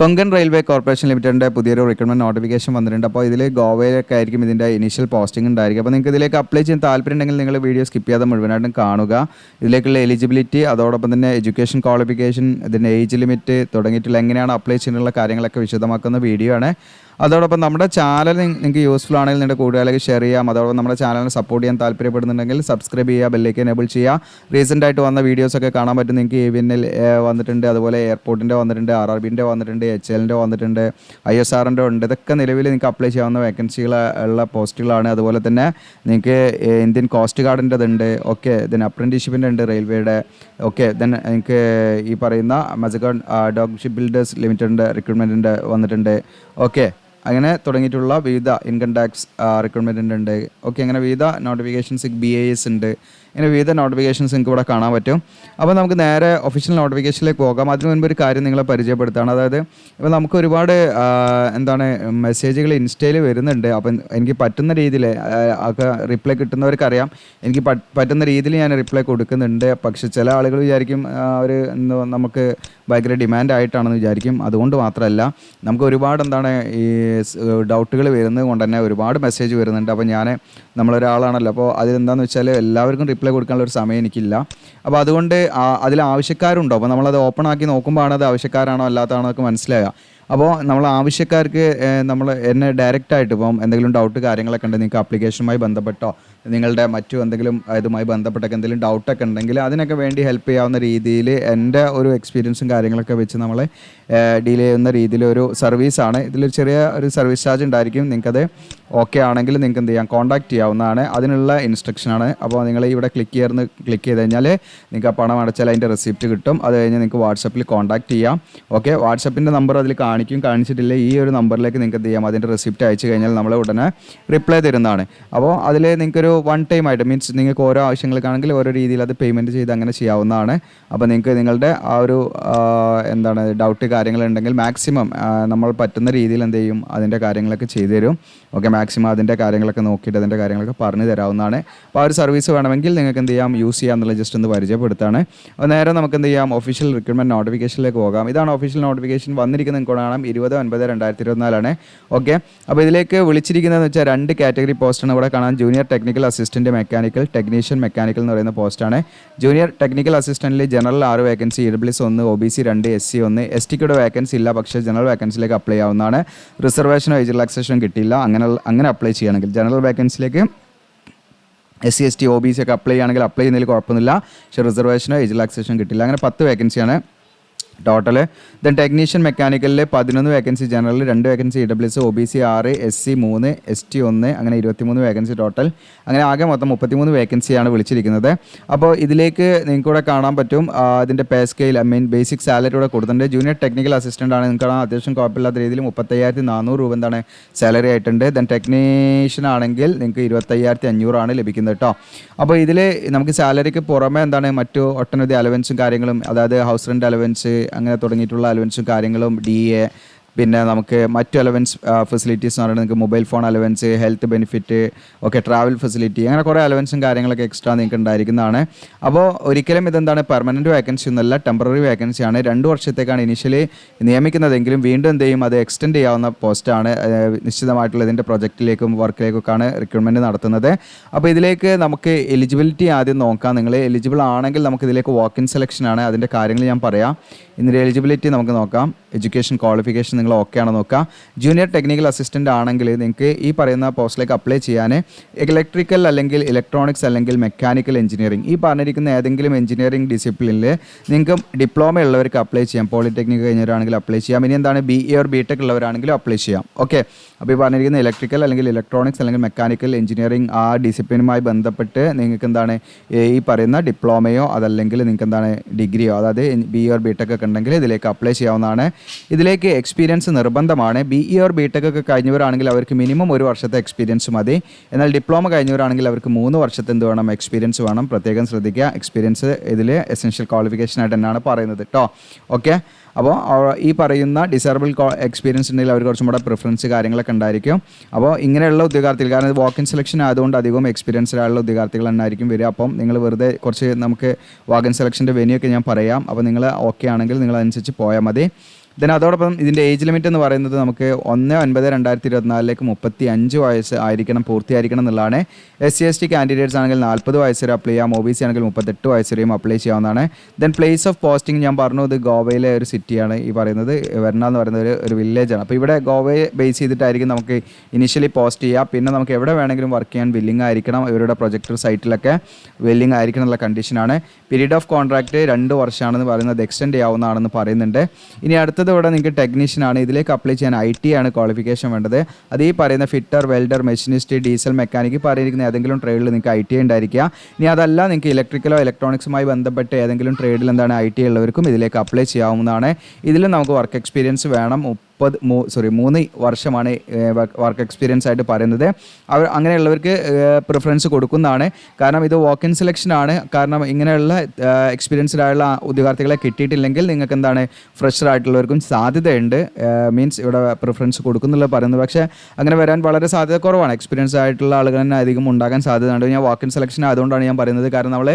Konkan railway corporation ലിമിറ്റഡിൻ്റെ പുതിയൊരു recruitment notification വന്നിട്ടുണ്ട്. അപ്പോൾ ഇതിൽ ഗോവയിലൊക്കെ ആയിരിക്കും ഇതിൻ്റെ ഇനീഷ്യൽ പോസ്റ്റിംഗ് ഉണ്ടായിരിക്കും. അപ്പോൾ നിങ്ങൾക്ക് ഇതിലേക്ക് അപ്ലൈ ചെയ്യാൻ താല്പര്യം ഉണ്ടെങ്കിൽ നിങ്ങൾ വീഡിയോ സ്കിപ്പ് ചെയ്യാതെ മുഴുവനായിട്ടും കാണുക. ഇതിലേക്കുള്ള എലിജിബിലിറ്റി, അതോടൊപ്പം തന്നെ എഡ്യൂക്കേഷൻ ക്വാളിഫിക്കേഷൻ, ഇതിൻ്റെ ഏജ് ലിമിറ്റ് തുടങ്ങിയിട്ടുള്ള എങ്ങനെയാണ് അപ്ലൈ ചെയ്യാനുള്ള കാര്യങ്ങളൊക്കെ വിശദമാക്കുന്ന വീഡിയോ ആണ്. അതോടൊപ്പം നമ്മുടെ ചാനൽ നിങ്ങൾക്ക് യൂസ്ഫുൾ ആണെങ്കിൽ നിങ്ങളുടെ കൂട്ടുകാരിലേക്ക് ഷെയർ ചെയ്യാം. അതോടൊപ്പം നമ്മുടെ ചാനലിനെ സപ്പോർട്ട് ചെയ്യാൻ താല്പര്യപ്പെടുന്നുണ്ടെങ്കിൽ സബ്സ്ക്രൈബ് ചെയ്യുക, ബെല്ലേക്ക് എനേബിൾ ചെയ്യുക. റീസെൻ്റായിട്ട് വന്ന വീഡിയോസൊക്കെ കാണാൻ പറ്റും. നിങ്ങൾക്ക് AVNL വന്നിട്ടുണ്ട്, അതുപോലെ എയർപോർട്ടിൻ്റെ വന്നിട്ടുണ്ട്, RRBൻ്റെ വന്നിട്ടുണ്ട്, HLൻ്റെ വന്നിട്ടുണ്ട്, ISRൻ്റെ ഉണ്ട്. ഇതൊക്കെ നിലവിൽ നിങ്ങൾക്ക് അപ്ലൈ ചെയ്യാവുന്ന വേക്കൻസികൾ ഉള്ള പോസ്റ്റുകളാണ്. അതുപോലെ തന്നെ നിങ്ങൾക്ക് ഇന്ത്യൻ കോസ്റ്റ് ഗാർഡിൻ്റെതുണ്ട്, ഓക്കെ. ദെൻ അപ്രൻറ്റീഷിപ്പിൻ്റെ ഉണ്ട്, റെയിൽവേയുടെ, ഓക്കെ. ദെൻ നിങ്ങൾക്ക് ഈ പറയുന്ന മസഗൺ ഡോഗ് ഷിപ്പ് ബിൽഡേഴ്സ് ലിമിറ്റഡിൻ്റെ റിക്രൂട്ട്മെൻറ്റിൻ്റെ വന്നിട്ടുണ്ട്, ഓക്കെ. അങ്ങനെ തുടങ്ങിയിട്ടുള്ള വിവിധ ഇൻകം ടാക്സ് റിക്രൂട്ട്മെൻറ്റ് ഉണ്ട്, ഓക്കെ. അങ്ങനെ വിവിധ നോട്ടിഫിക്കേഷൻസ് BAS ഉണ്ട്. ഇങ്ങനെ വിവിധ നോട്ടിഫിക്കേഷൻസ് നിങ്ങൾക്ക് ഇവിടെ കാണാൻ പറ്റും. അപ്പോൾ നമുക്ക് നേരെ ഒഫീഷ്യൽ നോട്ടിഫിക്കേഷനിലേക്ക് പോകാം. അതിന് മുൻപ് ഒരു കാര്യം നിങ്ങളെ പരിചയപ്പെടുത്താണ്. അതായത് ഇപ്പോൾ നമുക്ക് ഒരുപാട് മെസ്സേജുകൾ ഇൻസ്റ്റയിൽ വരുന്നുണ്ട്. അപ്പം എനിക്ക് പറ്റുന്ന രീതിയിൽ ഒക്കെ റിപ്ലൈ കിട്ടുന്നവർക്കറിയാം. എനിക്ക് പറ്റുന്ന രീതിയിൽ ഞാൻ റിപ്ലൈ കൊടുക്കുന്നുണ്ട്. പക്ഷേ ചില ആളുകൾ വിചാരിക്കും അവർ നമുക്ക് ഭയങ്കര ഡിമാൻഡായിട്ടാണെന്ന് വിചാരിക്കും. അതുകൊണ്ട് മാത്രമല്ല, നമുക്ക് ഒരുപാട് ഈ ഡൗട്ടുകൾ വരുന്നത് കൊണ്ട് തന്നെ ഒരുപാട് മെസ്സേജ് വരുന്നുണ്ട്. അപ്പോൾ നമ്മളൊരാളാണല്ലോ, അപ്പോൾ അതിലെന്താണെന്ന് വെച്ചാൽ എല്ലാവർക്കും റിപ്ലൈ കൊടുക്കാനുള്ള ഒരു സമയം എനിക്കില്ല. അപ്പോൾ അതുകൊണ്ട് അതിൽ ആവശ്യക്കാരുണ്ടോ, അപ്പോൾ നമ്മളത് ഓപ്പൺ ആക്കി നോക്കുമ്പോൾ ആണ് അത് ആവശ്യക്കാരാണോ അല്ലാത്തതാണോ എന്നൊക്കെ മനസ്സിലാകുക. അപ്പോൾ നമ്മൾ ആവശ്യക്കാർക്ക് എന്നെ ഡയറക്റ്റായിട്ട് ഇപ്പം എന്തെങ്കിലും ഡൗട്ട് കാര്യങ്ങളൊക്കെ ഉണ്ട്, നിങ്ങൾക്ക് ആപ്ലിക്കേഷനുമായി ബന്ധപ്പെട്ടോ നിങ്ങളുടെ മറ്റു എന്തെങ്കിലും ഇതുമായി ബന്ധപ്പെട്ടൊക്കെ എന്തെങ്കിലും ഡൗട്ടൊക്കെ ഉണ്ടെങ്കിൽ അതിനൊക്കെ വേണ്ടി ഹെൽപ്പ് ചെയ്യാവുന്ന രീതിയിൽ എൻ്റെ ഒരു എക്സ്പീരിയൻസും കാര്യങ്ങളൊക്കെ വെച്ച് നമ്മൾ ഡീൽ ചെയ്യുന്ന രീതിയിലൊരു സർവീസാണ്. ഇതിലൊരു ചെറിയ ഒരു സർവീസ് ചാർജ് ഉണ്ടായിരിക്കും. നിങ്ങൾക്കത് ഓക്കെ ആണെങ്കിൽ നിങ്ങൾക്ക് എന്ത് ചെയ്യാം, കോൺടാക്റ്റ് ചെയ്യാവുന്നതാണ്. അതിനുള്ള ഇൻസ്ട്രക്ഷനാണ്. അപ്പോൾ നിങ്ങൾ ഇവിടെ ക്ലിക്ക് ചെയ്ത് കഴിഞ്ഞാൽ നിങ്ങൾക്ക് ആ പണം അടച്ചാൽ അതിൻ്റെ റെസിപ്റ്റ് കിട്ടും. അത് കഴിഞ്ഞ് നിങ്ങൾക്ക് വാട്സപ്പിൽ കോൺടാക്റ്റ് ചെയ്യാം, ഓക്കെ. വാട്സപ്പിൻ്റെ നമ്പർ അതിൽ കാണിച്ചിട്ടില്ല. ഈ ഒരു നമ്പറിലേക്ക് നിങ്ങൾക്ക് എന്ത് ചെയ്യാം, അതിൻ്റെ റെസിപ്റ്റ് അയച്ചു കഴിഞ്ഞാൽ നമ്മൾ ഉടനെ റിപ്ലൈ തരുന്നതാണ്. അപ്പോൾ അതിൽ നിങ്ങൾക്കൊരു വൺ ടൈം ആയിട്ട് മീൻസ് നിങ്ങൾക്ക് ഓരോ ആവശ്യങ്ങൾക്കാണെങ്കിൽ ഓരോ രീതിയിൽ അത് പേയ്മെൻറ്റ് ചെയ്ത് അങ്ങനെ ചെയ്യാവുന്നതാണ്. അപ്പോൾ നിങ്ങൾക്ക് നിങ്ങളുടെ ആ ഒരു ഡൗട്ട് കാര്യങ്ങളുണ്ടെങ്കിൽ മാക്സിമം നമ്മൾ പറ്റുന്ന രീതിയിൽ എന്ത് ചെയ്യും, അതിൻ്റെ കാര്യങ്ങളൊക്കെ ചെയ്തു തരും, ഓക്കെ. മാക്സിമം അതിൻ്റെ കാര്യങ്ങളൊക്കെ നോക്കിയിട്ട് അതിൻ്റെ കാര്യങ്ങളൊക്കെ പറഞ്ഞു തരാവുന്നതാണ്. അപ്പോൾ ആ ഒരു സർവീസ് വേണമെങ്കിൽ നിങ്ങൾക്ക് എന്ത് ചെയ്യാം, യൂസ് ചെയ്യാം എന്നുള്ള ജസ്റ്റ് ഒന്ന് പരിചയപ്പെടുത്താണ്. അപ്പോൾ നേരെ നമുക്ക് എന്ത് ചെയ്യാം, ഒഫീഷ്യൽ റിക്രൂട്ട്മെൻറ്റ് നോട്ടിഫിക്കേഷനിലേക്ക് പോകാം. ഇതാണ് ഒഫീഷ്യൽ നോട്ടിഫിക്കേഷൻ വന്നിരിക്കുന്നത്. നിങ്ങൾക്ക് കാണാം 20/9/2024, ഓക്കെ. അപ്പോൾ ഇതിലേക്ക് വിളിച്ചിരിക്കുന്നതെന്ന് വെച്ചാൽ 2 കാറ്റഗറി പോസ്റ്റാണ് ഇവിടെ കാണാൻ. Junior technical assistant mechanical, technician mechanical എന്ന് പറയുന്ന പോസ്റ്റാണ്. ജൂനിയർ ടെക്നിക്കൽ അസിസ്റ്റൻറ്റിൽ general 6 vacancy, EWS 1, OBC 2, SC 1. STയുടെ വേക്കൻസി ഇല്ല, പക്ഷേ ജനറൽ വേക്കൻസിയിലേക്ക് അപ്ലൈ ആവുന്നതാണ്. റിസർവേഷനോ ഏജ് റിലാക്സേഷനോ കിട്ടിയില്ല. അങ്ങനെ അപ്ലൈ ചെയ്യുകയാണെങ്കിൽ ജനറൽ വേക്കൻസിയിലേക്ക് SC ST OBC ഒക്കെ അപ്ലൈ ചെയ്യുകയാണെങ്കിൽ അപ്ലൈ ചെയ്യുന്നതിൽ കുഴപ്പമൊന്നുമില്ല. പക്ഷേ റിസർവേഷനോ ഏജ് റിലാക്സേഷനോ കിട്ടില്ല. അങ്ങനെ 10 വേക്കൻസിയാണ് ടോട്ടൽ. ദെൻ ടെക്നീഷ്യൻ മെക്കാനിക്കലിൽ 11 vacancy, general 2 vacancy, EWS OBC 6, SC 3, ST 1, അങ്ങനെ 23 വേക്കൻസി ടോട്ടൽ. അങ്ങനെ ആകെ മൊത്തം 33 വേക്കൻസിയാണ് വിളിച്ചിരിക്കുന്നത്. അപ്പോൾ ഇതിലേക്ക് നിങ്ങൾക്ക് ഇവിടെ കാണാൻ പറ്റും ഇതിൻ്റെ പേ സ്കെയിൽ, ബേസിക് സാലറി ഇവിടെ കൊടുത്തിട്ടുണ്ട്. ജൂനിയർ ടെക്നിക്കൽ അസിസ്റ്റൻ്റ് ആണ്, നിങ്ങൾക്ക് അത്യാവശ്യം കുഴപ്പമില്ലാത്ത രീതിയിൽ 35,400 രൂപ സാലറി ആയിട്ടുണ്ട്. ദെൻ ടെക്നീഷ്യൻ ആണെങ്കിൽ നിങ്ങൾക്ക് 25,500 ലഭിക്കുന്നത് കേട്ടോ. അപ്പോൾ ഇതിൽ നമുക്ക് സാലറിക്ക് പുറമെ മറ്റു ഒട്ടനവധി അലവൻസും കാര്യങ്ങളും, അതായത് ഹൗസ് റെൻ്റ് അലവൻസ് അങ്ങനെ തുടങ്ങിയിട്ടുള്ള അലവൻസും കാര്യങ്ങളും, DA, പിന്നെ നമുക്ക് മറ്റു അലവൻസ് ഫെസിലിറ്റീസ് എന്ന് പറയുന്നത് നിങ്ങൾക്ക് mobile phone allowance, health benefit, okay, travel facility, അങ്ങനെ കുറേ അലവൻസും കാര്യങ്ങളൊക്കെ എക്സ്ട്രാ നിങ്ങൾക്ക് ഉണ്ടായിരിക്കുന്നതാണ്. അപ്പോൾ ഒരിക്കലും പെർമനൻറ്റ് വേക്കൻസി ഒന്നുമല്ല, ടെമ്പററി വേക്കൻസിയാണ്. 2 വർഷത്തേക്കാണ് ഇനീഷ്യലി നിയമിക്കുന്നതെങ്കിലും വീണ്ടും എന്ത് ചെയ്യും, അത് എക്സ്റ്റെൻഡ് ചെയ്യാവുന്ന പോസ്റ്റാണ്. നിശ്ചിതമായിട്ടുള്ള ഇതിൻ്റെ പ്രൊജക്റ്റിലേക്കും വർക്കിലേക്കൊക്കെയാണ് റിക്രൂട്ട്മെൻറ്റ് നടത്തുന്നത്. അപ്പോൾ ഇതിലേക്ക് നമുക്ക് എലിജിബിലിറ്റി ആദ്യം നോക്കാം. നിങ്ങൾ എലിജിബിൾ ആണെങ്കിൽ നമുക്ക് ഇതിലേക്ക് വാക്ക് ഇൻ സെലക്ഷനാണ്. അതിൻ്റെ കാര്യങ്ങൾ ഞാൻ പറയാം. ഇതിൻ്റെ എലിജിബിലിറ്റി നമുക്ക് നോക്കാം. എഡ്യൂക്കേഷൻ ക്വാളിഫിക്കേഷൻ നിങ്ങൾ ഓക്കെ ആണോ നോക്കാം. ജൂനിയർ ടെക്നിക്കൽ അസിസ്റ്റൻ്റ് ആണെങ്കിൽ നിങ്ങൾക്ക് ഈ പറയുന്ന പോസ്റ്റിലേക്ക് അപ്ലൈ ചെയ്യാൻ ഇലക്ട്രിക്കൽ അല്ലെങ്കിൽ ഇലക്ട്രോണിക്സ് അല്ലെങ്കിൽ മെക്കാനിക്കൽ എഞ്ചിനീയറിംഗ്, ഈ പറഞ്ഞിരിക്കുന്ന ഏതെങ്കിലും എഞ്ചിനീയറിംഗ് ഡിസിപ്ലിനിൽ നിങ്ങൾക്ക് ഡിപ്ലോമ ഉള്ളവർക്ക് അപ്ലൈ ചെയ്യാം. പോളിടെക്നിക് കഴിഞ്ഞവരാണെങ്കിൽ അപ്ലൈ ചെയ്യാം. ഇനി BE or BTech ഉള്ളവരാണെങ്കിലും അപ്ലൈ ചെയ്യാം, ഓക്കെ. അപ്പോൾ ഈ പറഞ്ഞിരിക്കുന്ന ഇലക്ട്രിക്കൽ അല്ലെങ്കിൽ ഇലക്ട്രോണിക്സ് അല്ലെങ്കിൽ മെക്കാനിക്കൽ എഞ്ചിനീയറിംഗ് ആ ഡിസിപ്ലിനുമായി ബന്ധപ്പെട്ട് നിങ്ങൾക്ക് ഈ പറയുന്ന ഡിപ്ലോമയോ അതല്ലെങ്കിൽ നിങ്ങൾക്ക് ഡിഗ്രിയോ, അതായത് BE or BTech ഒക്കെ ഉണ്ടെങ്കിൽ ഇതിലേക്ക് അപ്ലൈ ചെയ്യാവുന്നതാണ്. ഇതിലേക്ക് എക്സ്പീരിയൻസ് നിർബന്ധമാണ്. BE or BTech ഒക്കെ കഴിഞ്ഞവരാണെങ്കിൽ അവർക്ക് മിനിമം 1 വർഷത്തെ എക്സ്പീരിയൻസ് മതി. എന്നാൽ ഡിപ്ലോമ കഴിഞ്ഞവരാണെങ്കിൽ അവർക്ക് 3 വർഷത്തെ എക്സ്പീരിയൻസ് വേണം. പ്രത്യേകം ശ്രദ്ധിക്കുക. എക്സ്പീരിയൻസ് ഇതിൽ എസെൻഷ്യൽ ക്വാളിഫിക്കേഷനായിട്ട് തന്നെയാണ് പറയുന്നത് കേട്ടോ, ഓക്കെ. അപ്പോൾ ഈ പറയുന്ന ഡിസേബിൾ എക്സ്പീരിയൻസ് ഉണ്ടെങ്കിൽ അവർ കുറച്ചും കൂടെ പ്രിഫറൻസ് കാര്യങ്ങളൊക്കെ ഉണ്ടായിരിക്കും. അപ്പോൾ ഇങ്ങനെയുള്ള ഉദ്യോഗാർത്ഥികൾ, കാരണം ഇത് വാക്ക് ഇൻ സെലക്ഷൻ ആയതുകൊണ്ട് അധികം എക്സ്പീരിയൻസ്ഡായുള്ള ഉദ്യോഗാർത്ഥികൾ തന്നെയായിരിക്കും വരിക. അപ്പം നിങ്ങൾ വെറുതെ നമുക്ക് വാക്ക് ഇൻ സെലക്ഷൻ്റെ വെന്യൂ ഒക്കെ ഞാൻ പറയാം. അപ്പോൾ നിങ്ങൾ ഓക്കെ ആണെങ്കിൽ നിങ്ങൾ അതനുസരിച്ച് പോയാൽ മതി. ദെൻ അതോടൊപ്പം ഇതിൻ്റെ ഏജ് ലിമിറ്റ് എന്ന് പറയുന്നത് നമുക്ക് 1/9/2024 35 വയസ്സ് ആയിരിക്കണം, പൂർത്തിയായിരിക്കണം എന്നുള്ളതാണ്. SC/ST കാൻഡിഡേറ്റ്സ് ആണെങ്കിൽ 40 വയസ്സ് വരെ അപ്ലൈ ചെയ്യാം, OBC ആണെങ്കിൽ 38 വയസ്സ് വരെയും അപ്ലൈ ചെയ്യാവുന്നതാണ്. ദെൻ പ്ലേസ് ഓഫ് പോസ്റ്റിംഗ് ഞാൻ പറഞ്ഞു, ഇത് ഗോവയിലെ ഒരു സിറ്റിയാണ് ഈ പറയുന്നത്, വെർണ എന്ന് പറയുന്നത് ഒരു വില്ലേജാണ്. അപ്പോൾ ഇവിടെ ഗോവയെ ബേസ് ചെയ്തിട്ടായിരിക്കും നമുക്ക് ഇനിഷ്യലി പോസ്റ്റ് ചെയ്യുക. പിന്നെ നമുക്ക് എവിടെ വേണമെങ്കിലും വർക്ക് ചെയ്യാൻ വില്ലിംഗ് ആയിരിക്കണം, ഇവരുടെ പ്രൊജക്ടർ സൈറ്റിലൊക്കെ വില്ലിംഗ് ആയിരിക്കണം എന്നുള്ള കണ്ടീഷനാണ്. പീരീഡ് ഓഫ് കോൺട്രാക്റ്റ് 2 വർഷമാണെന്ന് പറയുന്നത്, എക്സ്റ്റെൻഡ് ചെയ്യാവുന്നതാണെന്ന് പറയുന്നുണ്ട്. ഇനി അടുത്തത് ഇവിടെ നിങ്ങൾക്ക് ടെക്നീഷ്യനാണ്, ഇതിലേക്ക് അപ്ലൈ ചെയ്യാൻ IT ആണ് ക്വാളിഫിക്കേഷൻ വേണ്ടത്. അത് ഈ പറയുന്ന fitter, welder, machinist, diesel mechanic പറഞ്ഞിരിക്കുന്ന ഏതെങ്കിലും ട്രേഡിൽ നിങ്ങൾക്ക് IT ഉണ്ടായിരിക്കുക. ഇനി അതല്ല നിങ്ങൾക്ക് ഇലക്ട്രിക്കലോ ഇലക്ട്രോണിക്സുമായി ബന്ധപ്പെട്ട് ഏതെങ്കിലും ട്രേഡിൽ എന്താണ് IT ഉള്ളവർക്കും ഇതിലേക്ക് അപ്ലൈ ചെയ്യാവുന്നതാണ്. ഇതിലും നമുക്ക് വർക്ക് എക്സ്പീരിയൻസ് വേണം. 3 വർഷമാണ് വർക്ക് എക്സ്പീരിയൻസ് ആയിട്ട് പറയുന്നത്. അവർ അങ്ങനെയുള്ളവർക്ക് പ്രിഫറൻസ് കൊടുക്കുന്നതാണ്. കാരണം ഇത് വാക്ക് ഇൻ സെലക്ഷൻ ആണ്. കാരണം ഇങ്ങനെയുള്ള എക്സ്പീരിയൻസ്ഡ് ആയുള്ള ഉദ്യോഗാർത്ഥികളെ കിട്ടിയിട്ടില്ലെങ്കിൽ നിങ്ങൾക്ക് എന്താണ് ഫ്രഷർ ആയിട്ടുള്ളവർക്കും സാധ്യതയുണ്ട്. മീൻസ് ഇവിടെ പ്രിഫറൻസ് കൊടുക്കുന്നുള്ളത് പറയുന്നത്. പക്ഷേ അങ്ങനെ വരാൻ വളരെ സാധ്യത കുറവാണ്. എക്സ്പീരിയൻസ് ആയിട്ടുള്ള ആളുകൾ തന്നെ അധികം ഉണ്ടാകാൻ സാധ്യതയുണ്ട്. ഞാൻ വാക്ക് ഇൻ സെലക്ഷൻ ആയതുകൊണ്ടാണ് ഞാൻ പറയുന്നത്. കാരണം നമ്മൾ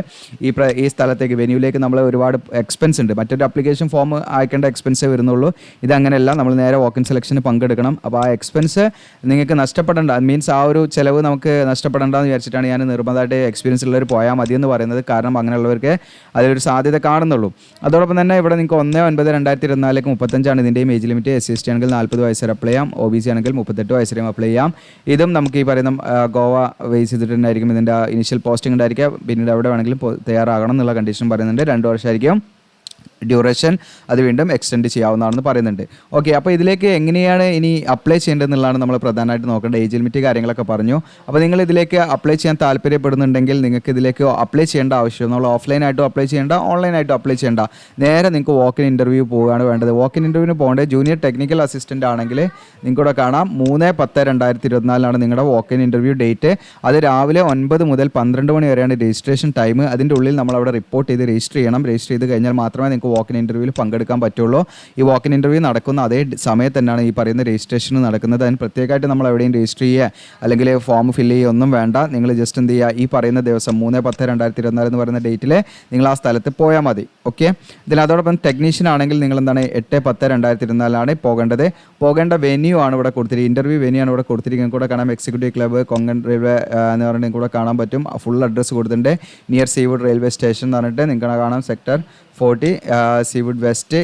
ഈ സ്ഥലത്തേക്ക് വെന്യൂലേക്ക് നമ്മൾ ഒരുപാട് എക്സ്പെൻസ് ഉണ്ട്. മറ്റൊരു അപ്ലിക്കേഷൻ ഫോം അയക്കേണ്ട എക്സ്പെൻസേ വരുന്നുള്ളൂ. ഇതങ്ങനെയല്ല, നമ്മൾ നേരെ വാക്ക് ഇൻ സെലക്ഷന് പങ്കെടുക്കണം. അപ്പോൾ ആ എക്സ്പെൻസ് നിങ്ങൾക്ക് നഷ്ടപ്പെടേണ്ട, മീൻസ് ആ ഒരു ചിലവ് നമുക്ക് നഷ്ടപ്പെടേണ്ടെന്ന് വിചാരിച്ചിട്ടാണ് ഞാൻ നിർബന്ധമായിട്ട് എക്സ്പീരിയൻസ് ഉള്ളവർ പോയാൽ മതി എന്ന് പറയുന്നത്. കാരണം അങ്ങനെയുള്ളവർക്ക് അതിലൊരു സാധ്യത കാണുന്നുള്ളൂ. അതോടൊപ്പം തന്നെ ഇവിടെ നിങ്ങൾക്ക് 1/9/2024 35 ഇതിൻ്റെയും ഏജ് ലിമിറ്റ്. SC/ST ആണെങ്കിൽ 40 വയസ്സ് വരെ അപ്ലൈ ചെയ്യാം, OBC ആണെങ്കിൽ 38 വയസ്സ് വരെയും അപ്ലൈ ചെയ്യാം. ഇതും നമുക്ക് ഈ പറയുന്ന ഗോവ ബേസ് ചെയ്തിട്ടുണ്ടായിരിക്കും ഇതിൻ്റെ ഇനിഷ്യൽ പോസ്റ്റിംഗ് ഉണ്ടായിരിക്കുക. പിന്നീട് എവിടെ വേണമെങ്കിലും തയ്യാറാകണം എന്നുള്ള കണ്ടീഷൻ പറയുന്നുണ്ട്. 2 വർഷമായിരിക്കും ഡ്യൂറേഷൻ, അത് വീണ്ടും എക്സ്റ്റെൻഡ് ചെയ്യാവുന്നതാണെന്ന് പറയുന്നുണ്ട്. ഓക്കെ, അപ്പോൾ ഇതിലേക്ക് എങ്ങനെയാണ് ഇനി അപ്ലൈ ചെയ്യേണ്ടതെന്നുള്ളതാണ് നമ്മൾ പ്രധാനമായിട്ട് നോക്കേണ്ട. ഏജ് ലിമിറ്റ് കാര്യങ്ങളൊക്കെ പറഞ്ഞു. അപ്പോൾ നിങ്ങൾ ഇതിലേക്ക് അപ്ലൈ ചെയ്യാൻ താല്പര്യപ്പെടുന്നുണ്ടെങ്കിൽ നിങ്ങൾക്ക് ഇതിലേക്ക് അപ്ലൈ ചെയ്യേണ്ട ആവശ്യം, നമ്മൾ ഓഫ്ലൈനായിട്ടും അപ്ലൈ ചെയ്യേണ്ട, ഓൺലൈനായിട്ടും അപ്ലൈ ചെയ്യേണ്ട, നേരെ നിങ്ങൾക്ക് വാക്ക് ഇൻ ഇൻ്റർവ്യൂ പോവുകയാണ് വേണ്ടത്. വാക്ക് ഇൻ ഇൻ്റർവ്യൂവിന് പോകേണ്ടത് ജൂനിയർ ടെക്നിക്കൽ അസിസ്റ്റൻ്റ് ആണെങ്കിൽ നിങ്ങൾക്കിവിടെ കാണാം 3/10/2024 നിങ്ങളുടെ വാക്ക് ഇൻ ഇൻ്റർവ്യൂ ഡേറ്റ്. അത് രാവിലെ 9 മുതൽ 12 മണി വരെയാണ് രജിസ്ട്രേഷൻ ടൈം. അതിൻ്റെ ഉള്ളിൽ നമ്മളവിടെ റിപ്പോർട്ട് ചെയ്ത് രജിസ്റ്റർ ചെയ്യണം. രജിസ്റ്റർ ചെയ്ത് കഴിഞ്ഞാൽ മാത്രമേ നിങ്ങൾക്ക് വാക്ക് ഇൻ ഇൻ്റർവ്യൂവിൽ പങ്കെടുക്കാൻ പറ്റുള്ളൂ. ഈ വാക്ക് ഇൻ ഇൻ്റർവ്യൂ നടക്കുന്ന അതേ സമയത്ത് തന്നെയാണ് ഈ പറയുന്ന രജിസ്ട്രേഷൻ നടക്കുന്നത്. അതിന് പ്രത്യേകമായിട്ട് നമ്മൾ എവിടെയും രജിസ്റ്റർ ചെയ്യുക അല്ലെങ്കിൽ ഫോം ഫില്ല് ചെയ്യുക ഒന്നും വേണ്ട. നിങ്ങൾ ജസ്റ്റ് എന്ത് ചെയ്യുക, ഈ പറയുന്ന ദിവസം 3/10/2024 എന്ന് പറയുന്ന ഡേറ്റിൽ നിങ്ങൾ ആ സ്ഥലത്ത് പോയാൽ മതി. ഓക്കെ, അതോടൊപ്പം ടെക്നീഷ്യൻ ആണെങ്കിൽ നിങ്ങൾ എന്താണ് 8/10/2024 പോകേണ്ട വെന്യൂ ആണ് ഇവിടെ കൊടുത്തിരിക്കുന്നത്. ഇൻ്റർവ്യൂ വെന്യൂ ആണ് ഇവിടെ കൊടുത്തിരിക്കുന്നത്. കൂടെ കാണാം എക്സിക്യൂട്ടീവ് ക്ലബ്ബ് കൊങ്കൺ റെയിൽവേ എന്ന് പറഞ്ഞിട്ട് കൂടെ കാണാൻ പറ്റും. ഫുൾ അഡ്രസ്സ് കൊടുത്തിട്ടുണ്ട്. നിയർ സീവുഡ് റെയിൽവേ സ്റ്റേഷൻ എന്ന് പറഞ്ഞിട്ട് നിങ്ങൾക്ക് കാണാം sector 40 Seawood west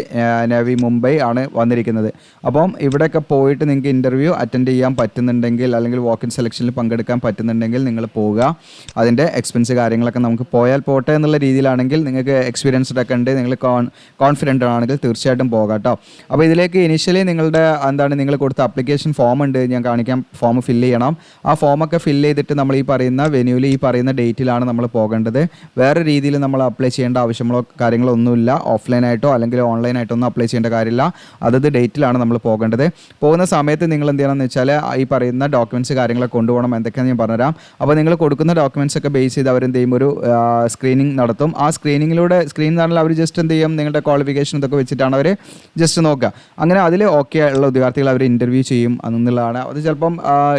navy Mumbai ആണ് വന്നിരിക്കുന്നത്. അപ്പം ഇവിടെയൊക്കെ പോയിട്ട് നിങ്ങൾക്ക് ഇൻ്റർവ്യൂ അറ്റൻഡ് ചെയ്യാൻ പറ്റുന്നുണ്ടെങ്കിൽ അല്ലെങ്കിൽ വാക്ക് ഇൻ സെലക്ഷനിൽ പങ്കെടുക്കാൻ പറ്റുന്നുണ്ടെങ്കിൽ നിങ്ങൾ പോവുക. അതിൻ്റെ എക്സ്പെൻസ് കാര്യങ്ങളൊക്കെ നമുക്ക് പോയാൽ പോട്ടെ എന്നുള്ള രീതിയിലാണെങ്കിൽ നിങ്ങൾക്ക് എക്സ്പീരിയൻസ്ഡ് ഒക്കെ ഉണ്ട്, നിങ്ങൾ കോൺഫിഡൻ്റ് ആണെങ്കിൽ തീർച്ചയായിട്ടും പോകാം കേട്ടോ. അപ്പോൾ ഇതിലേക്ക് ഇനിഷ്യലി നിങ്ങളുടെ നിങ്ങൾ കൊടുത്ത ആപ്ലിക്കേഷൻ ഫോം ഉണ്ട്, ഞാൻ കാണിക്കാം. ഫോം ഫില്ല് ചെയ്യണം. ആ ഫോമൊക്കെ ഫില്ല് ചെയ്തിട്ട് നമ്മൾ ഈ പറയുന്ന വെന്യൂവിൽ ഈ പറയുന്ന ഡേറ്റിലാണ് നമ്മൾ പോകേണ്ടത്. വേറെ രീതിയിൽ നമ്മൾ അപ്ലൈ ചെയ്യേണ്ട ആവശ്യമോ കാര്യങ്ങളോ ഒന്നുമില്ല. ഓഫ്ലൈനായിട്ടോ അല്ലെങ്കിൽ ഓൺലൈനായിട്ടോ ഒന്നും അപ്ലൈ ചെയ്യേണ്ട കാര്യമില്ല. അതത് ഡേറ്റിലാണ് നമ്മൾ പോകേണ്ടത്. പോകുന്ന സമയത്ത് നിങ്ങൾ എന്ത് ചെയ്യണമെന്ന് വെച്ചാൽ ഈ പറയുന്ന ഡോക്യുമെൻറ്റ്സ് കാര്യങ്ങളൊക്കെ കൊണ്ടുപോകണം. എന്തൊക്കെയാണെന്ന് ഞാൻ പറഞ്ഞുതരാം. അപ്പോൾ നിങ്ങൾ കൊടുക്കുന്ന ഡോക്യുമെൻറ്റ്സ് ഒക്കെ ബേസ് ചെയ്ത് അവരെന്ത് ചെയ്യും, ഒരു സ്ക്രീനിങ് നടത്തും. ആ സ്ക്രീനിങ്ങിലൂടെ എന്ന് പറഞ്ഞാൽ അവർ ജസ്റ്റ് എന്ത് ചെയ്യും, നിങ്ങളുടെ ക്വാളിഫിക്കേഷൻ ഇതൊക്കെ വെച്ചിട്ടാണ് അവർ ജസ്റ്റ് നോക്കുക. അങ്ങനെ അതിൽ ഓക്കെ ഉള്ള ഉദ്യോഗാർത്ഥികൾ അവർ ഇൻ്റർവ്യൂ ചെയ്യും എന്നുള്ളതാണ്. അത് ചിലപ്പം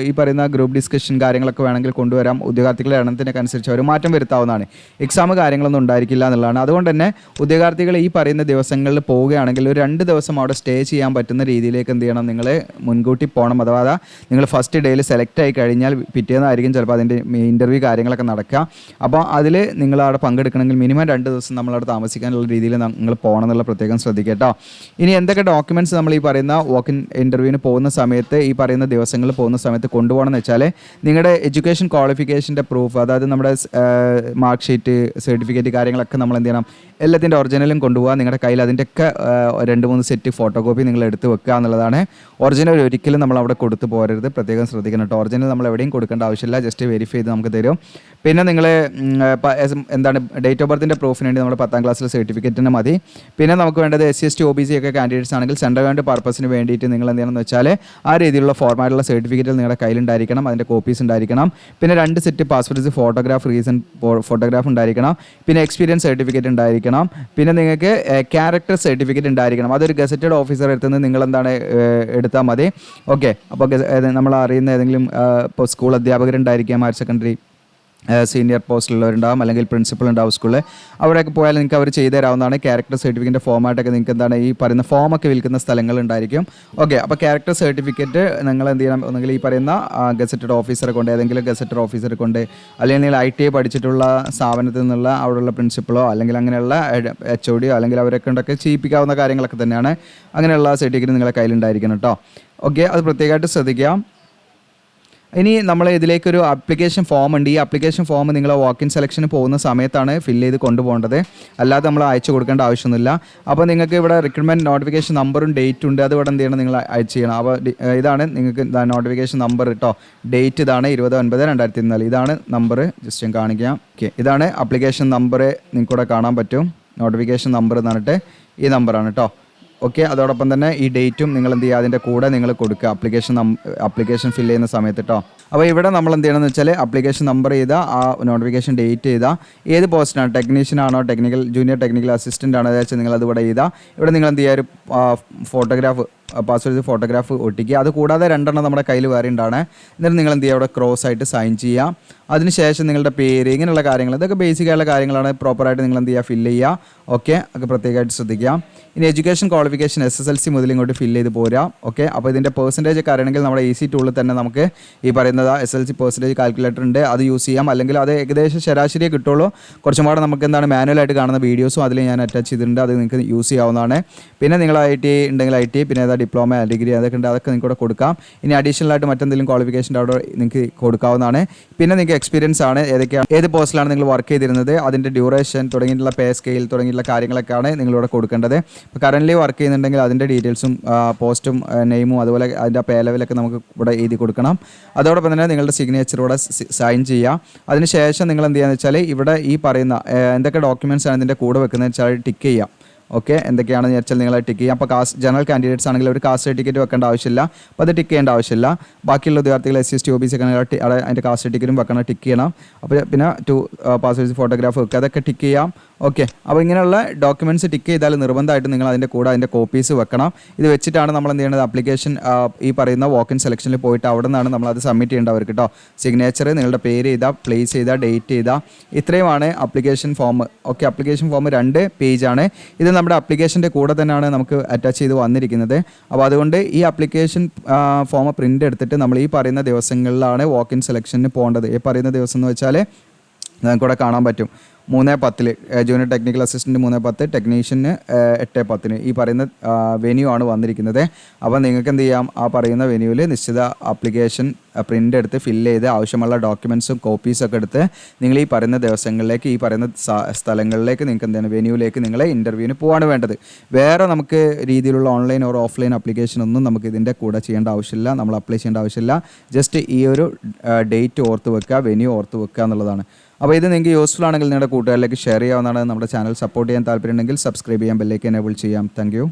ഈ പറയുന്ന ഗ്രൂപ്പ് ഡിസ്കഷൻ കാര്യങ്ങളൊക്കെ വേണമെങ്കിൽ കൊണ്ടുവരാം. ഉദ്യോഗാർത്ഥികളുടെ എണ്ണത്തിനൊക്കെ അനുസരിച്ച് അവർ മാറ്റം വരുത്താവുന്നതാണ്. എക്സാം കാര്യങ്ങളൊന്നും ഉണ്ടായിരിക്കില്ല എന്നുള്ളതാണ്. അതുകൊണ്ട് തന്നെ ഉദ്യോഗാർത്ഥികൾ ഈ പറയുന്ന ദിവസങ്ങളിൽ പോവുകയാണെങ്കിൽ ഒരു 2 ദിവസം അവിടെ സ്റ്റേ ചെയ്യാൻ പറ്റുന്ന രീതിയിലേക്ക് എന്ത് ചെയ്യണം, നിങ്ങൾ മുൻകൂട്ടി പോകണം. അഥവാ നിങ്ങൾ ഫസ്റ്റ് ഡേയിൽ സെലക്ട് ആയി കഴിഞ്ഞാൽ പിറ്റേന്നായിരിക്കും ചിലപ്പോൾ അതിൻ്റെ ഇൻ്റർവ്യൂ കാര്യങ്ങളൊക്കെ നടക്കുക. അപ്പോൾ അതിൽ നിങ്ങൾ അവിടെ പങ്കെടുക്കണമെങ്കിൽ മിനിമം 2 ദിവസം നമ്മളവിടെ താമസിക്കാനുള്ള രീതിയിൽ നിങ്ങൾ പോകണം എന്നുള്ള പ്രത്യേകം ശ്രദ്ധിക്കുക കേട്ടോ. ഇനി എന്തൊക്കെ ഡോക്യുമെൻറ്റ്സ് നമ്മൾ ഈ പറയുന്ന വാക്ക് ഇൻ ഇൻ്റർവ്യൂവിന് പോകുന്ന സമയത്ത് ഈ പറയുന്ന ദിവസങ്ങളിൽ പോകുന്ന സമയത്ത് കൊണ്ടുപോകണം എന്ന് വെച്ചാൽ നിങ്ങളുടെ എഡ്യൂക്കേഷൻ ക്വാളിഫിക്കേഷൻ്റെ പ്രൂഫ്, അതായത് നമ്മുടെ മാർക്ക് ഷീറ്റ്, സർട്ടിഫിക്കറ്റ് കാര്യങ്ങളൊക്കെ നമ്മൾ എന്ത് ചെയ്യണം, എല്ലാത്തിൻ്റെ ഒറിജിനലും കൊണ്ടുപോകുക. നിങ്ങളുടെ കയ്യിൽ അതിൻ്റെയൊക്കെ 2-3 സെറ്റ് ഫോട്ടോകോപ്പി നിങ്ങൾ എടുത്ത് വെക്കുക എന്നുള്ളതാണ്. ഒറിജിനൽ ഒരിക്കലും നമ്മൾ അവിടെ കൊടുത്തു പോരരുത്, പ്രത്യേകം ശ്രദ്ധിക്കണം കേട്ടോ. ഒറിജിനൽ നമ്മൾ എവിടെയും കൊടുക്കേണ്ട ആവശ്യമില്ല, ജസ്റ്റ് വെരിഫൈ ചെയ്ത് നമുക്ക് തരും. പിന്നെ നിങ്ങൾ ഡേറ്റ് ഓഫ് ബർത്തിൻ്റെ പ്രൂഫിന് വേണ്ടി നമ്മൾ 10ാം ക്ലാസ്സിലെ സർട്ടിഫിക്കറ്റിന് മതി. പിന്നെ നമുക്ക് വേണ്ടത് SC/ST OBC ഒക്കെ കാൻഡിഡേറ്റ്സ് ആണെങ്കിൽ സെൻട്രൽ ഗവൺമെൻറ് പർപ്പസിന് വേണ്ടിയിട്ട് നിങ്ങൾ എന്ത് ചെയ്യണമെന്ന് വെച്ചാൽ ആ രീതിയിലുള്ള ഫോർമാറ്റുള്ള സർട്ടിഫിക്കറ്റുകൾ നിങ്ങളുടെ കയ്യിലുണ്ടായിരിക്കണം, അതിൻ്റെ കോപ്പീസ് ഉണ്ടായിരിക്കണം. പിന്നെ 2 set passport size photograph, recent photograph ഉണ്ടായിരിക്കണം. പിന്നെ എക്സ്പീരിയൻസ് സർട്ടിഫിക്കറ്റ് ഉണ്ടായിരിക്കണം. പിന്നെ നിങ്ങൾക്ക് ക്യാരക്ടർ സർട്ടിഫിക്കറ്റ് ഉണ്ടായിരിക്കണം. അതൊരു ഗസറ്റഡ് ഓഫീസർ എടുത്തുനിന്ന് നിങ്ങൾ എടുത്താൽ മതി. ഓക്കെ, അപ്പോൾ നമ്മൾ അറിയുന്ന ഏതെങ്കിലും ഇപ്പോൾ സ്കൂൾ അധ്യാപകരുണ്ടായിരിക്കാം, ഹയർ സെക്കൻഡറി സീനിയർ പോസ്റ്റിലുള്ളവരുണ്ടാകും, അല്ലെങ്കിൽ പ്രിൻസിപ്പൽ ഉണ്ടാവും സ്കൂളിൽ. അവിടെയൊക്കെ പോയാൽ നിങ്ങൾക്ക് അവർ ചെയ്തു തരാവുന്നതാണ്. ക്യാരക്ടർ സർട്ടിഫിക്കറ്റിൻ്റെ ഫോമായിട്ടൊക്കെ നിങ്ങൾക്ക് എന്താണ് ഈ പറയുന്ന ഫോമൊക്കെ വിൽക്കുന്ന സ്ഥലങ്ങളുണ്ടായിരിക്കും. ഓക്കെ, അപ്പോൾ ക്യാരക്ടർ സർട്ടിഫിക്കറ്റ് നിങ്ങൾ എന്ത് ചെയ്യണം, ഒന്നെങ്കിൽ ഈ പറയുന്ന ഗസറ്റഡ് ഓഫീസറെ കൊണ്ട്, ഏതെങ്കിലും ഗസറ്റഡ് ഓഫീസറെ കൊണ്ട്, അല്ലെങ്കിൽ നിങ്ങൾ ITI പഠിച്ചിട്ടുള്ള സ്ഥാപനത്തിൽ നിന്നുള്ള അവിടെയുള്ള പ്രിൻസിപ്പളോ അല്ലെങ്കിൽ അങ്ങനെയുള്ള HOD അല്ലെങ്കിൽ അവരെ കൊണ്ടൊക്കെ ചെയ്യിപ്പിക്കാവുന്ന കാര്യങ്ങളൊക്കെ തന്നെയാണ്. അങ്ങനെയുള്ള സർട്ടിഫിക്കറ്റ് നിങ്ങളുടെ കയ്യിലുണ്ടായിരിക്കണം കേട്ടോ. ഓക്കെ, അത് പ്രത്യേകമായിട്ട് ശ്രദ്ധിക്കാം. ഇനി നമ്മൾ ഇതിലേക്കൊരു ആപ്ലിക്കേഷൻ ഫോം ഉണ്ട്. ഈ ആപ്ലിക്കേഷൻ ഫോം നിങ്ങൾ വാക്കിൻ സെലക്ഷന് പോകുന്ന സമയത്താണ് ഫില്ല് ചെയ്ത് കൊണ്ടുപോകേണ്ടത്, അല്ലാതെ നമ്മൾ അയച്ചു കൊടുക്കേണ്ട ആവശ്യമൊന്നുമില്ല. അപ്പോൾ നിങ്ങൾക്ക് ഇവിടെ റിക്രൂട്ട്മെൻറ്റ് നോട്ടിഫിക്കേഷൻ നമ്പറും ഡേറ്റും ഉണ്ട്. അത് ഇവിടെ എന്ത് ചെയ്യണം, നിങ്ങൾ അയച്ചു ചെയ്യണം. അപ്പോൾ ഇതാണ് നിങ്ങൾക്ക് നോട്ടിഫിക്കേഷൻ നമ്പർ കേട്ടോ. ഡേറ്റ് ഇതാണ് 20/9/2024. ഇതാണ് നമ്പർ, ജസ്റ്റ് ഞാൻ കാണിക്കാം. ഓക്കെ, ഇതാണ് ആപ്ലിക്കേഷൻ നമ്പർ, നിങ്ങൾക്കിവിടെ കാണാൻ പറ്റും. നോട്ടിഫിക്കേഷൻ നമ്പർ എന്ന് പറഞ്ഞിട്ട് ഈ നമ്പറാണ് കേട്ടോ. ഓക്കെ, അതോടൊപ്പം തന്നെ ഈ ഡേറ്റും നിങ്ങൾ എന്ത് ചെയ്യുക, അതിൻ്റെ കൂടെ നിങ്ങൾ കൊടുക്കുക ആപ്ലിക്കേഷൻ ഫില്ല് ചെയ്യുന്ന സമയത്ത് കേട്ടോ. അപ്പോൾ ഇവിടെ നമ്മൾ എന്ത് ചെയ്യണമെന്ന് വെച്ചാൽ ആപ്ലിക്കേഷൻ നമ്പർ ചെയ്താൽ ആ നോട്ടിഫിക്കേഷൻ ഡേറ്റ് ചെയ്താൽ ഏത് പോസ്റ്റിനാണ്, ടെക്നീഷ്യൻ ആണോ, ജൂനിയർ ടെക്നിക്കൽ അസിസ്റ്റൻ്റ് ആണോ വെച്ചാൽ നിങ്ങൾ അതിവിടെ ചെയ്താൽ ഇവിടെ നിങ്ങൾ എന്ത് ചെയ്യുക, ഒരു ഫോട്ടോഗ്രാഫ്, പാസ്വേഡ് ഫോട്ടോഗ്രാഫ് ഒട്ടിക്കുക. അത് കൂടാതെ 2 നമ്മുടെ കയ്യിൽ വേറെ ഉണ്ടാണ്. എന്നിട്ട് നിങ്ങൾ എന്ത് ചെയ്യുക, അവിടെ ക്രോസ് ആയിട്ട് സൈൻ ചെയ്യുക. അതിനുശേഷം നിങ്ങളുടെ പേര്, ഇങ്ങനെയുള്ള കാര്യങ്ങൾ, ഇതൊക്കെ ബേസിക് ആയിട്ടുള്ള കാര്യങ്ങളാണ്. പ്രോപ്പറായിട്ട് നിങ്ങൾ എന്ത് ചെയ്യുക, ഫില്ല് ചെയ്യുക. ഓക്കെ, ഒക്കെ പ്രത്യേകമായിട്ട് ശ്രദ്ധിക്കുക. ഇനി എഡ്യൂക്കേഷൻ ക്വാളിഫിക്കേഷൻ SSLC മുതൽ ഇങ്ങോട്ട് ഫില്ല് ചെയ്ത് പോരാ. ഓക്കെ, അപ്പോൾ ഇതിൻ്റെ പെർസെൻറ്റേജ് ഒക്കെ അറിയണമെങ്കിൽ നമ്മുടെ EC ടൂളിൽ തന്നെ നമുക്ക് ഈ പറയുന്നത് SSLC പെർസെൻറ്റേജ് കാൽക്കുലേറ്റർ ഉണ്ട്, അത് യൂസ് ചെയ്യാം. അല്ലെങ്കിൽ അത് ഏകദേശം ശരാശരിയെ കിട്ടുള്ളൂ. കുറച്ചും കൂടെ നമുക്ക് എന്താണ് മാനുവലായിട്ട് കാണുന്ന വീഡിയോസും അതിൽ ഞാൻ അറ്റാച്ച് ചെയ്തിട്ടുണ്ട്, അത് നിങ്ങൾക്ക് യൂസ് ചെയ്യാവുന്നതാണ്. പിന്നെ നിങ്ങൾ ITI ഉണ്ടെങ്കിൽ ITI, പിന്നെ ഏതാ ഡിപ്ലോമ, ഡിഗ്രി അതൊക്കെ ഉണ്ട്, അതൊക്കെ നിങ്ങൾക്ക് ഇവിടെ കൊടുക്കാം. ഇനി അഡീഷണൽ ആയിട്ട് മറ്റെന്തെങ്കിലും ക്വാളിഫിക്കേഷൻ്റെ അവിടെ നിങ്ങൾക്ക് കൊടുക്കാവുന്നതാണ്. പിന്നെ നിങ്ങൾക്ക് എക്സ്പീരിയൻസ് ആണ്, ഏത് പോസ്റ്റിലാണ് നിങ്ങൾ വർക്ക് ചെയ്തിരുന്നത്, അതിൻ്റെ ഡ്യൂറേഷൻ തുടങ്ങിയിട്ടുള്ള പേ സ്കെയിൽ തുടങ്ങിയിട്ടുള്ള കാര്യങ്ങളൊക്കെയാണ് നിങ്ങളിവിടെ കൊടുക്കേണ്ടത്. ഇപ്പോൾ കറൻ്റ് വർക്ക് ചെയ്യുന്നുണ്ടെങ്കിൽ അതിൻ്റെ ഡീറ്റെയിൽസും പോസ്റ്റും നെയിമും അതുപോലെ അതിൻ്റെ പേ ലെവലൊക്കെ നമുക്ക് ഇവിടെ എഴുതി കൊടുക്കണം. അതോടൊപ്പം തന്നെ നിങ്ങളുടെ സിഗ്നേച്ചർ ഇവിടെ സൈൻ ചെയ്യുക. അതിനുശേഷം നിങ്ങൾ എന്ത് ചെയ്യുകയെന്ന് വെച്ചാൽ ഇവിടെ ഈ പറയുന്ന എന്തൊക്കെ ഡോക്യുമെൻറ്റ്സ് ആണ് ഇതിൻ്റെ കൂടെ വെക്കുന്നത് വെച്ചാൽ ടിക്ക് ചെയ്യാം. ഓക്കെ, എന്തൊക്കെയാണെന്ന് വെച്ചാൽ നിങ്ങൾ ടിക്ക് ചെയ്യാം. അപ്പോൾ ജനറൽ കാൻഡിഡേറ്റ്സ് ആണെങ്കിൽ ഒരു കാസ്റ്റ് സർട്ടിഫിക്കറ്റ് വെക്കേണ്ട ആവശ്യമില്ല, അപ്പോൾ അത് ടിക്ക് ചെയ്യേണ്ട ആവശ്യമില്ല. ബാക്കിയുള്ള ഉദ്യോഗാർത്ഥികൾ SC/ST OBC ഒക്കെ അതിൻ്റെ കാസ്റ്റ് സർട്ടിഫിക്കറ്റും വെക്കണം, ടിക്ക് ചെയ്യണം. അപ്പോൾ പിന്നെ പാസ്വേഡ് ഫോട്ടോഗ്രാഫ് വെക്കുക, അതൊക്കെ ടിക്ക് ചെയ്യാം. ഓക്കെ, അപ്പോൾ ഇങ്ങനെയുള്ള ഡോക്യുമെൻറ്റ്സ് ടിക്ക് ചെയ്താൽ നിർബന്ധമായിട്ട് നിങ്ങൾ അതിൻ്റെ കൂടെ അതിൻ്റെ കോപ്പീസ് വെക്കണം. ഇത് വെച്ചിട്ടാണ് നമ്മൾ എന്ത് ചെയ്യേണ്ടത്, ആപ്ലിക്കേഷൻ ഈ പറയുന്ന വാക്കിൻ സെലക്ഷനിൽ പോയിട്ട് അവിടെ നിന്നാണ് നമ്മളത് സബ്മിറ്റ് ചെയ്യേണ്ടവർക്ക് കേട്ടോ. സിഗ്നേച്ചർ, നിങ്ങളുടെ പേര് ചെയ്താൽ, പ്ലേസ് ചെയ്താൽ, ഡേറ്റ് ചെയ്താൽ, ഇത്രയുമാണ് application form. Okay, application form 2 പേജാണ്. ഇത് നമ്മുടെ ആപ്ലിക്കേഷൻ്റെ കൂടെ തന്നെയാണ് നമുക്ക് അറ്റാച്ച് ചെയ്ത് വന്നിരിക്കുന്നത്. അപ്പോൾ അതുകൊണ്ട് ഈ ആപ്ലിക്കേഷൻ ഫോം പ്രിൻ്റ് എടുത്തിട്ട് നമ്മൾ ഈ പറയുന്ന ദിവസങ്ങളിലാണ് വാക്കിൻ സെലക്ഷന് പോകേണ്ടത്. ഈ പറയുന്ന ദിവസം എന്ന് വെച്ചാൽ നമുക്കിവിടെ കാണാൻ പറ്റും 3:10 ജൂനിയർ ടെക്നിക്കൽ അസിസ്റ്റൻറ്റ് 3:10, ടെക്നീഷ്യന് 8:10 ഈ പറയുന്ന വെന്യൂ ആണ് വന്നിരിക്കുന്നത്. അപ്പോൾ നിങ്ങൾക്ക് എന്ത് ചെയ്യാം, ആ പറയുന്ന വെന്യൂവിൽ നിശ്ചിത ആപ്ലിക്കേഷൻ പ്രിൻ്റ് എടുത്ത് ഫില്ല് ചെയ്ത് ആവശ്യമുള്ള ഡോക്യുമെൻറ്റ്സും കോപ്പീസൊക്കെ എടുത്ത് നിങ്ങൾ ഈ പറയുന്ന ദിവസങ്ങളിലേക്ക്, ഈ പറയുന്ന സ്ഥലങ്ങളിലേക്ക് നിങ്ങൾക്ക് എന്താണ് വെന്യൂവിലേക്ക് നിങ്ങൾ ഇൻ്റർവ്യൂവിന് പോകാണ് വേണ്ടത്. വേറെ നമുക്ക് രീതിയിലുള്ള ഓൺലൈൻ ഓർ ഓഫ്ലൈൻ ആപ്ലിക്കേഷൻ ഒന്നും നമുക്ക് ഇതിൻ്റെ കൂടെ ചെയ്യേണ്ട ആവശ്യമില്ല, നമ്മൾ അപ്ലൈ ചെയ്യേണ്ട ആവശ്യമില്ല. ജസ്റ്റ് ഈ ഒരു ഡേറ്റ് ഓർത്ത് വെക്കുക, വെന്യൂ ഓർത്ത് വെക്കുക എന്നുള്ളതാണ്. അപ്പോൾ ഇത് നിങ്ങൾക്ക് യൂസ്ഫുൾ ആണെങ്കിൽ നിങ്ങളുടെ കൂട്ടുകാരിലേക്ക് ഷെയർ ചെയ്യാവുന്നതാണ്. നമ്മുടെ ചാനൽ സപ്പോർട്ട് ചെയ്യാൻ താല്പര്യമുണ്ടെങ്കിൽ സബ്സ്ക്രൈബ് ചെയ്യാൻ, ബെല്ലൈക്കൻ എനേബിൾ ചെയ്യാം. Thank you.